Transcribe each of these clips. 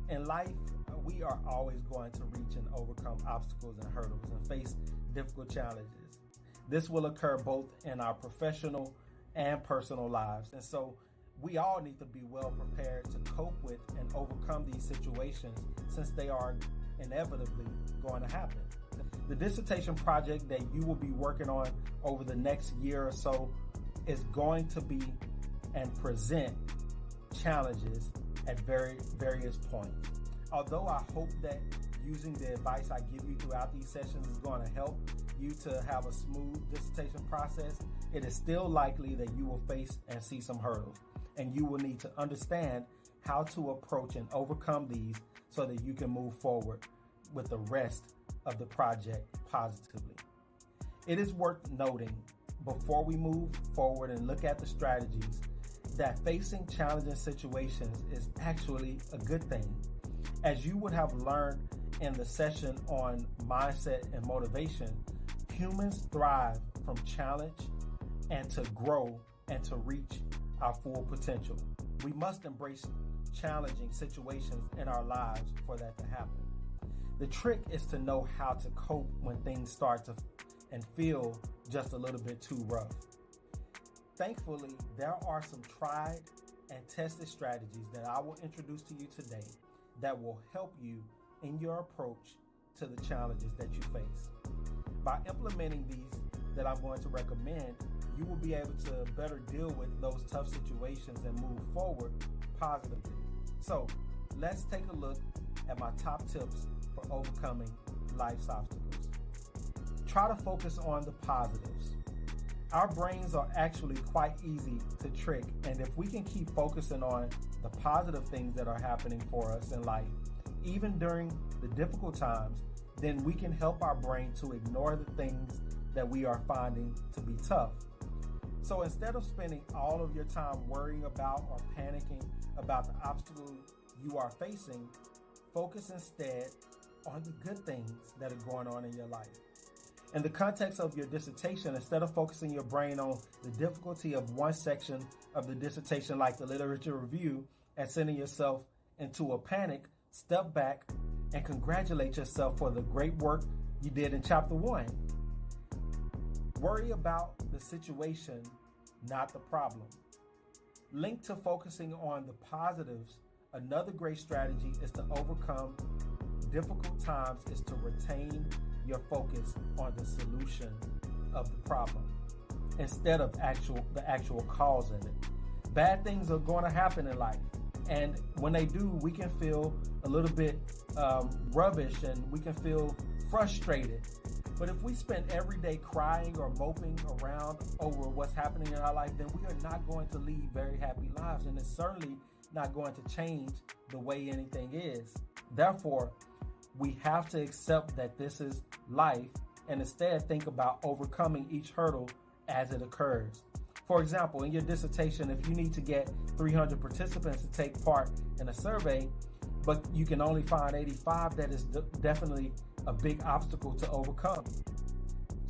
In life, we are always going to reach and overcome obstacles and hurdles and face difficult challenges. This will occur both in our professional and personal lives. And so we all need to be well prepared to cope with and overcome these situations since they are inevitably going to happen. The dissertation project that you will be working on over the next year or so is going to be and present challenges at various points. Although I hope that using the advice I give you throughout these sessions is going to help you to have a smooth dissertation process, it is still likely that you will face and see some hurdles, and you will need to understand how to approach and overcome these so that you can move forward with the rest of the project positively. It is worth noting before we move forward and look at the strategies that facing challenging situations is actually a good thing. As you would have learned in the session on mindset and motivation, humans thrive from challenge and to grow and to reach our full potential. We must embrace challenging situations in our lives for that to happen. The trick is to know how to cope when things start to and feel just a little bit too rough. Thankfully, there are some tried and tested strategies that I will introduce to you today that will help you in your approach to the challenges that you face. By implementing these that I'm going to recommend, you will be able to better deal with those tough situations and move forward positively. So let's take a look at my top tips for overcoming life's obstacles. Try to focus on the positives. Our brains are actually quite easy to trick, and if we can keep focusing on the positive things that are happening for us in life, even during the difficult times, then we can help our brain to ignore the things that we are finding to be tough. So instead of spending all of your time worrying about or panicking about the obstacle you are facing, focus instead on the good things that are going on in your life. In the context of your dissertation, instead of focusing your brain on the difficulty of one section of the dissertation, like the literature review, and sending yourself into a panic, step back and congratulate yourself for the great work you did in chapter 1. Worry about the situation, not the problem. Linked to focusing on the positives, another great strategy is to overcome difficult times is to retain your focus on the solution of the problem instead of the actual cause of it. Bad things are going to happen in life, and when they do, we can feel a little bit rubbish and we can feel frustrated. But if we spend every day crying or moping around over what's happening in our life, then we are not going to lead very happy lives, and it's certainly not going to change the way anything is. Therefore, we have to accept that this is life and instead think about overcoming each hurdle as it occurs. For example, in your dissertation, if you need to get 300 participants to take part in a survey, but you can only find 85, that is definitely a obstacle to overcome.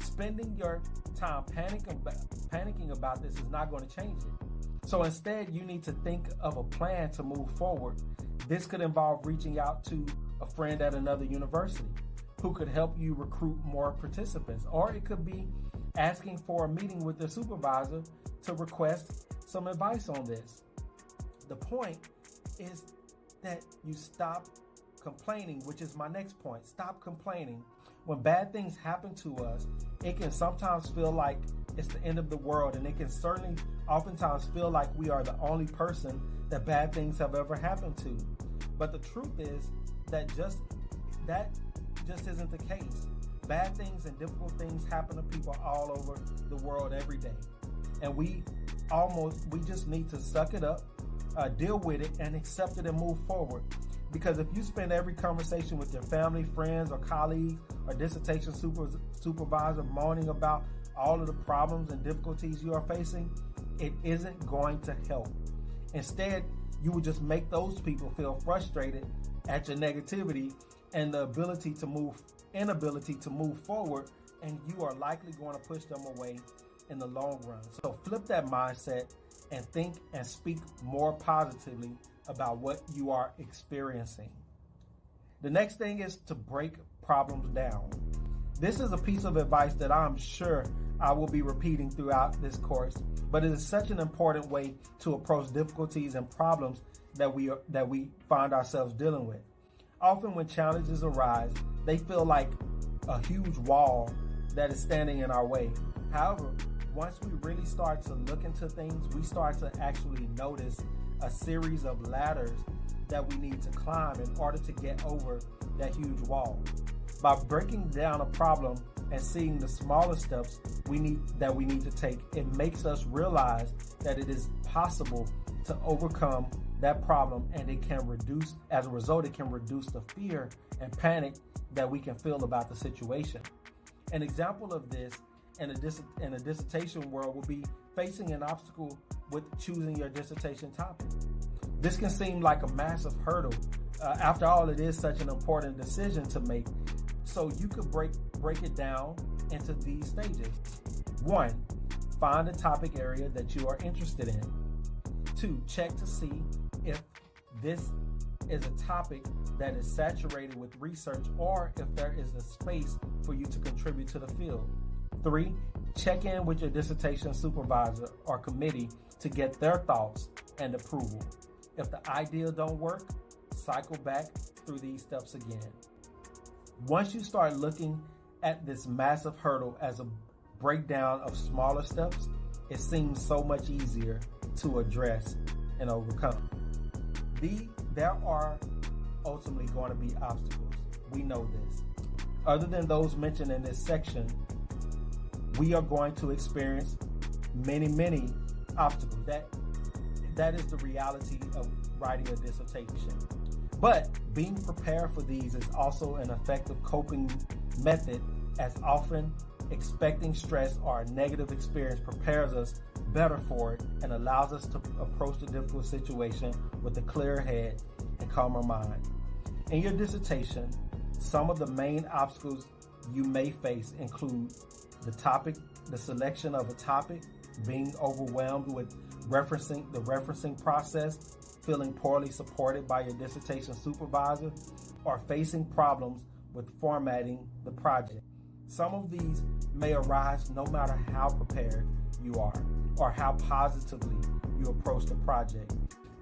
Spending your time panicking about this is not going to change it. So instead, you need to think of a plan to move forward. This could involve reaching out to a friend at another university who could help you recruit more participants, or it could be asking for a meeting with the supervisor to request some advice on this. The point is that you stop complaining, which is my next point. Stop complaining. When bad things happen to us, it can sometimes feel like it's the end of the world, and it can certainly oftentimes feel like we are the only person that bad things have ever happened to. But the truth is that just isn't the case. Bad things and difficult things happen to people all over the world every day. And we just need to suck it up, deal with it, and accept it and move forward. Because if you spend every conversation with your family, friends, or colleagues, or dissertation supervisor moaning about all of the problems and difficulties you are facing, it isn't going to help. Instead, you will just make those people feel frustrated at your negativity and the inability to move forward, and you are likely going to push them away in the long run. So flip that mindset and think and speak more positively about what you are experiencing. The next thing is to break problems down. This is a piece of advice that I'm sure I will be repeating throughout this course, but it is such an important way to approach difficulties and problems that we find ourselves dealing with. Often when challenges arise, they feel like a huge wall that is standing in our way. However, once we really start to look into things, we start to actually notice a series of ladders that we need to climb in order to get over that huge wall. By breaking down a problem and seeing the smaller steps we need to take, it makes us realize that it is possible to overcome that problem, and as a result, it can reduce the fear and panic that we can feel about the situation. An example of this in a dissertation world will be facing an obstacle with choosing your dissertation topic. This can seem like a massive hurdle. After all, it is such an important decision to make. So you could break it down into these stages. 1, find a topic area that you are interested in. 2, check to see if this is a topic that is saturated with research or if there is a space for you to contribute to the field. 3, check in with your dissertation supervisor or committee to get their thoughts and approval. If the idea don't work, cycle back through these steps again. Once you start looking at this massive hurdle as a breakdown of smaller steps, it seems so much easier to address and overcome. There are ultimately going to be obstacles. We know this. Other than those mentioned in this section, we are going to experience many obstacles. That is the reality of writing a dissertation. But being prepared for these is also an effective coping method, as often expecting stress or a negative experience prepares us better for it and allows us to approach the difficult situation with a clearer head and calmer mind. In your dissertation, some of the main obstacles you may face include the selection of a topic, being overwhelmed with the referencing process, feeling poorly supported by your dissertation supervisor, or facing problems with formatting the project. Some of these may arise no matter how prepared you are or how positively you approach the project.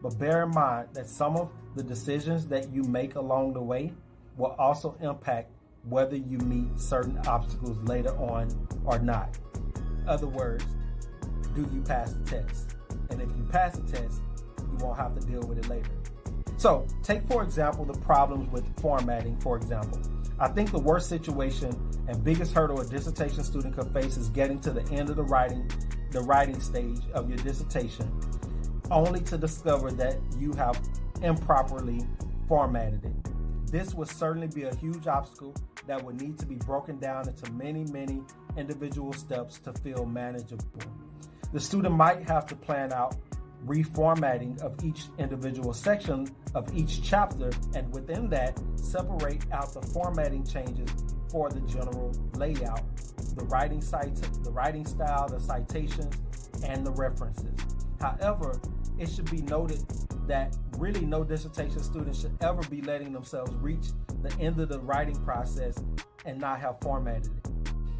But bear in mind that some of the decisions that you make along the way will also impact whether you meet certain obstacles later on or not. In other words, do you pass the test? And if you pass the test, you won't have to deal with it later. So take, for example, the problems with formatting, for example. I think the worst situation and biggest hurdle a dissertation student could face is getting to the end of the writing stage of your dissertation, only to discover that you have improperly formatted it. This would certainly be a huge obstacle that would need to be broken down into many individual steps to feel manageable. The student might have to plan out reformatting of each individual section of each chapter, and within that, separate out the formatting changes for the general layout, the writing style, the citations, and the references. However, it should be noted that really no dissertation student should ever be letting themselves reach the end of the writing process and not have formatted it.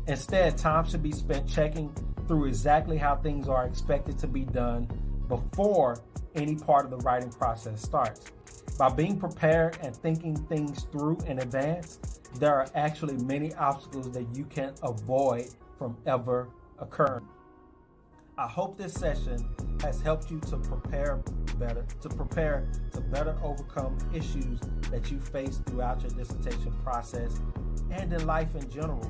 Instead, time should be spent checking through exactly how things are expected to be done before any part of the writing process starts. By being prepared and thinking things through in advance, there are actually many obstacles that you can avoid from ever occurring. I hope this session has helped you to prepare to better overcome issues that you face throughout your dissertation process and in life in general,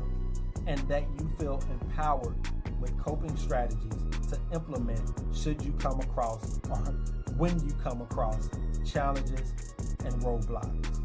and that you feel empowered with coping strategies to implement should you come across or when you come across challenges and roadblocks.